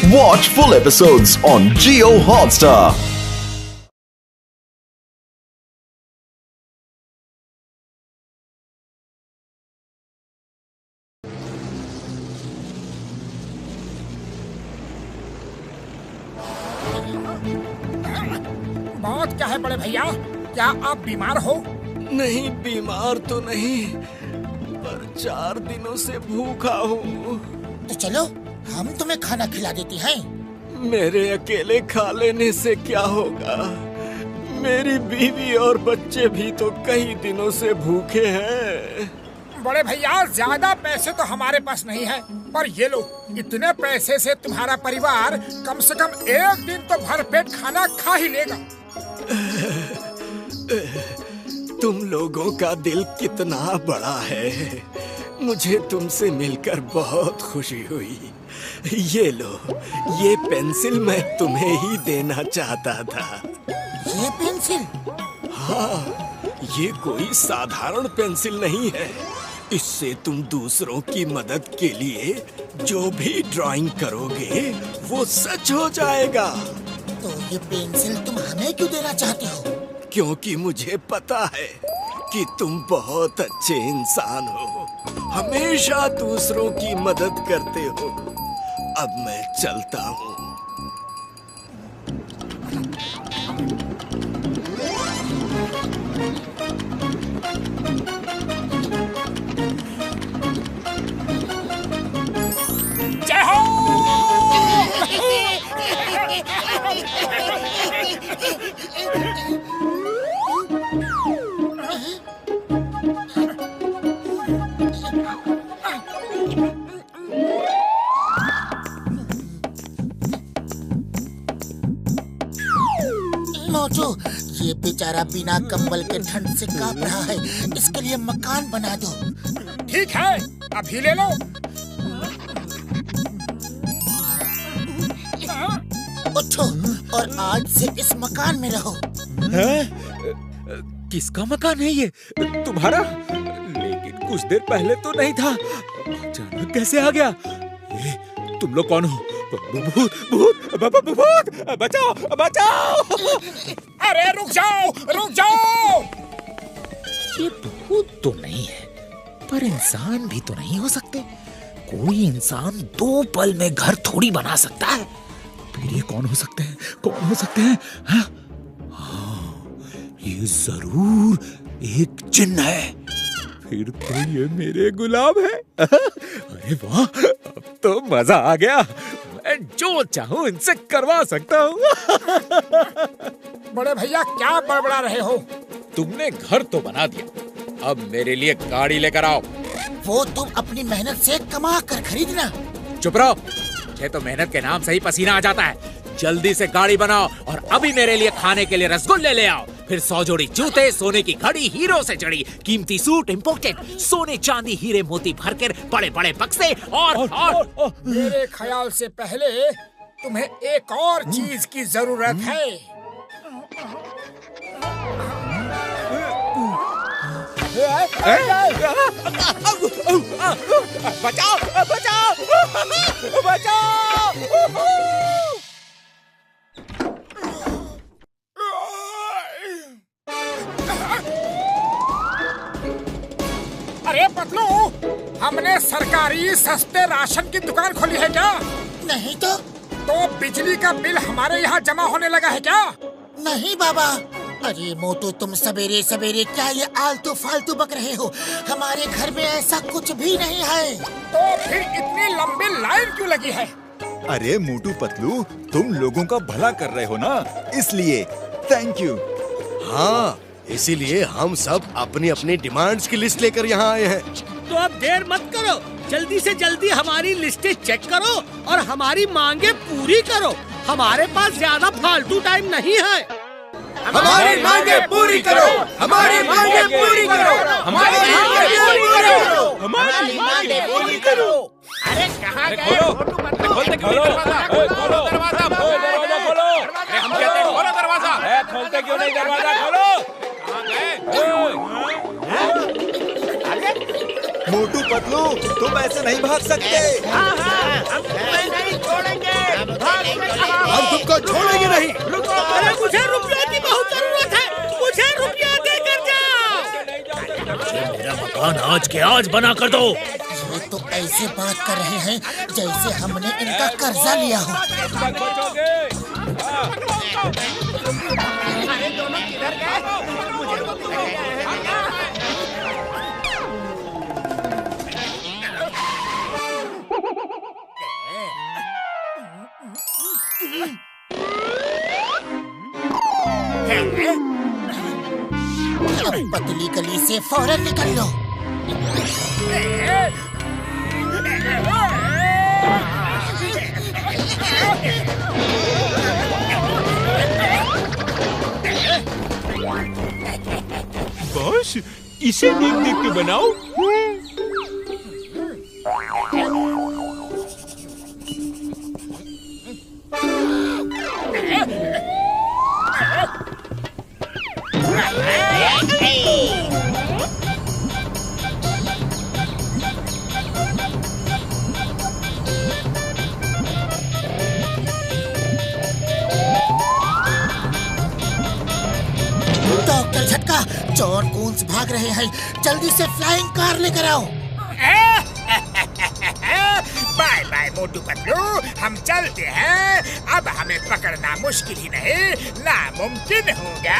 Watch full episodes on Jio Hotstar. बात क्या है बड़े भैया? क्या आप बीमार हो? नहीं, बीमार तो नहीं, पर 4 दिनों से भूखा हूँ। तो चलो हम तुम्हें खाना खिला देते हैं। मेरे अकेले खा लेने से क्या होगा? मेरी बीवी और बच्चे भी तो कई दिनों से भूखे हैं। बड़े भैया, ज्यादा पैसे तो हमारे पास नहीं है, पर ये लो, इतने पैसे से तुम्हारा परिवार कम से कम 1 दिन तो भरपेट खाना खा ही लेगा। तुम लोगों का दिल कितना बड़ा है। मुझे तुमसे मिलकर बहुत खुशी हुई। ये लो, ये पेंसिल मैं तुम्हें ही देना चाहता था। ये पेंसिल? हाँ, ये कोई साधारण पेंसिल नहीं है। इससे तुम दूसरों की मदद के लिए जो भी ड्राइंग करोगे वो सच हो जाएगा। तो ये पेंसिल तुम हमें क्यों देना चाहते हो? क्योंकि मुझे पता है कि तुम बहुत अच्छे इंसान हो, हमेशा दूसरों की मदद करते हो। अब मैं चलता हूँ। जय हो! मोटू, ये बेचारा बिना कंबल के ठंड से कांप रहा है। इसके लिए मकान बना दो। ठीक है, अभी ले लो। उठो और आज से इस मकान में रहो। किसका मकान है ये? तुम्हारा? लेकिन कुछ देर पहले तो नहीं था, अचानक कैसे आ गया? तुम लोग कौन हो? भूत! भूत! भूत! बचाओ! बचाओ! अरे रुक जाओ, रुक जाओ! ये भूत तो नहीं है, पर इंसान भी तो नहीं हो सकते। कोई इंसान 2 पल में घर थोड़ी बना सकता है। फिर ये कौन हो सकते हैं? कौन हो सकते हैं? हाँ, ये जरूर एक जिन्न है। फिर तो ये मेरे गुलाब है। अरे वाह, अब तो मजा आ गया। मैं जो चाहूं इनसे करवा सकता हूँ। बड़े भैया, क्या बड़बड़ा रहे हो? तुमने घर तो बना दिया, अब मेरे लिए गाड़ी लेकर आओ। वो तुम अपनी मेहनत से कमा कर खरीदना। चुप रहो, मुझे तो मेहनत के नाम से ही पसीना आ जाता है। जल्दी से गाड़ी बनाओ और अभी मेरे लिए खाने के लिए रसगुल्ले ले आओ। फिर 100 जोड़ी जूते, सोने की घड़ी, हीरो से जड़ी, कीमती सूट इम्पोर्टेड, सोने चांदी हीरे मोती भरकर बड़े बड़े बक्से और मेरे ख्याल से पहले तुम्हें एक और चीज की जरूरत है। बचाओ! बचाओ! बचाओ! अरे पतलू, हमने सरकारी सस्ते राशन की दुकान खोली है क्या? नहीं तो बिजली का बिल हमारे यहाँ जमा होने लगा है क्या? नहीं बाबा। अरे मोटू, तुम सवेरे सवेरे क्या ये आलतू फालतू बक रहे हो? हमारे घर में ऐसा कुछ भी नहीं है। तो फिर इतनी लंबी लाइन क्यों लगी है? अरे मोटू पतलू, तुम लोगों का भला कर रहे हो ना, इसलिए थैंक यू। हाँ, इसीलिए हम सब अपनी अपनी डिमांड्स की लिस्ट लेकर यहाँ आए हैं। तो अब देर मत करो, जल्दी से जल्दी हमारी लिस्टें चेक करो और हमारी मांगे पूरी करो। हमारे पास ज्यादा फालतू टाइम नहीं है। हमारी मांगे पूरी करो, हमारी मांगे पूरी करो, हमारी मांगे पूरी करो, हमारी मांगे पूरी करो। अरे कहाँ गए? खोलो दरवाजा! खोलो! हम कहते हैं खोलो दरवाजा! खोलते क्यों नहीं दरवाजा? खोलो! मोटू पतलू, तुम ऐसे नहीं भाग सकते। हम तुम्हें नहीं छोड़ेंगे। को छोड़ेंगे नहीं। अरे मुझे रुपयों की बहुत जरूरत है, मुझे रुपया देकर जाओ। मेरा मकान आज के आज बना कर दो। ये तो ऐसे बात कर रहे हैं जैसे हमने इनका कर्जा लिया हो। अरे दोनों किधर गए? मुझे तो दिख गया है। अब पतली गली से फौरन निकल लो। बॉस, इसे देख देख के बनाओ। डॉक्टर झटका, जॉन कून्स भाग रहे हैं, जल्दी से फ्लाइंग कार लेकर आओ। बाय बाय मोटू पतलू, हम चलते हैं। अब हमें पकड़ना मुश्किल ही नहीं, नामुमकिन होगा।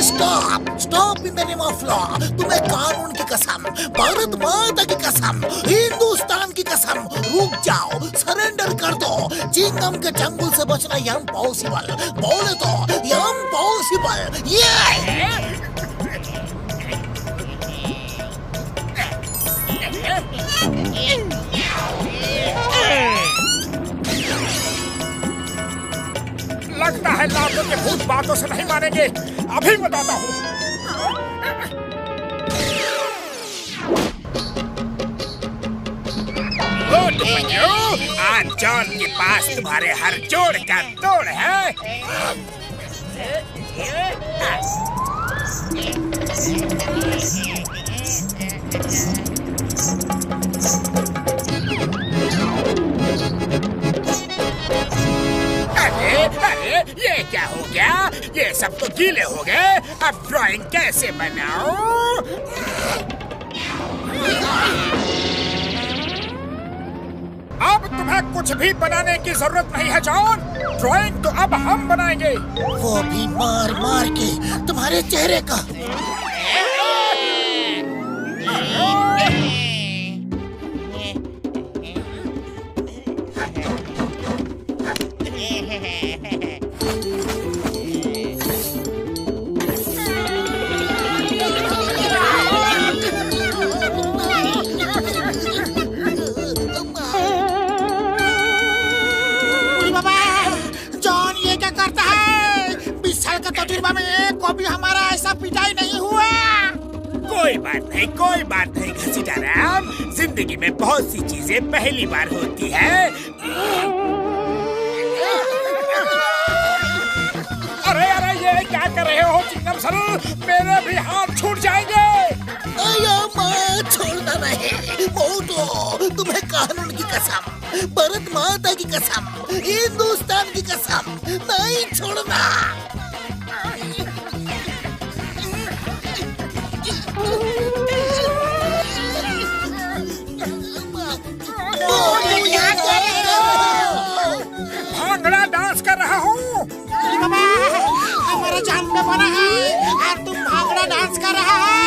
Stop stop in the name of law. तुम्हें कानून की कसम, भारत माता की कसम, हिंदुस्तान की कसम, रुक जाओ, सरेंडर कर दो। चिंगम के जंगल से बचना इम्पॉसिबल, बोले तो इम्पॉसिबल। ये लगता है लातों के भूत बातों से नहीं मानेंगे। अभी बताता हूँ। आज जॉन के पास तुम्हारे हर जोड़ का तोड़ है। अरे ये क्या हो गया? ये सब तो गीले हो गए। अब ड्राइंग कैसे बनाऊं? अब तुम्हें कुछ भी बनाने की जरूरत नहीं है जॉन। ड्राइंग तो अब हम बनाएंगे। वो भी मार मार के तुम्हारे चेहरे का। कभी हमारा ऐसा पिटाई नहीं हुआ। कोई बात नहीं घसीटाराम, जिंदगी में बहुत सी चीजें पहली बार होती है। अरे ये क्या कर रहे हो चिंगम सर? मेरे भी हाथ छूट जाएंगे। छोड़ना नहीं, वो तो तुम्हें कानून की कसम, भारत माता की कसम, हिंदुस्तान की कसम, नहीं छोड़ना। भांगड़ा डांस कर रहा हूँ। हमारा जान में बना है और तुम भांगड़ा डांस कर रहा है।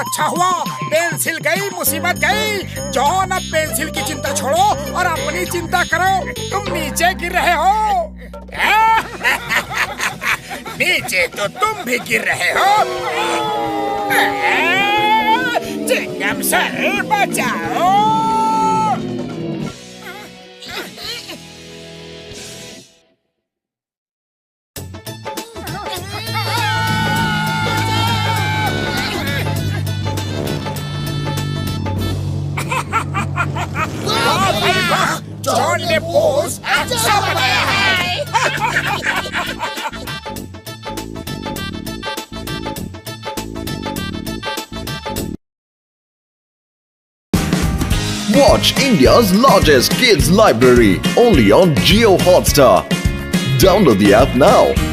अच्छा हुआ, पेंसिल गई, मुसीबत गई। जॉन, अब पेंसिल की चिंता छोड़ो और अपनी चिंता करो। तुम नीचे गिर रहे हो। नीचे तो तुम भी गिर रहे हो। चिंगम सर बचाओ। जॉन ने पोज अच्छा बनाया है। Watch India's largest kids library only on Jio Hotstar. Download the app now.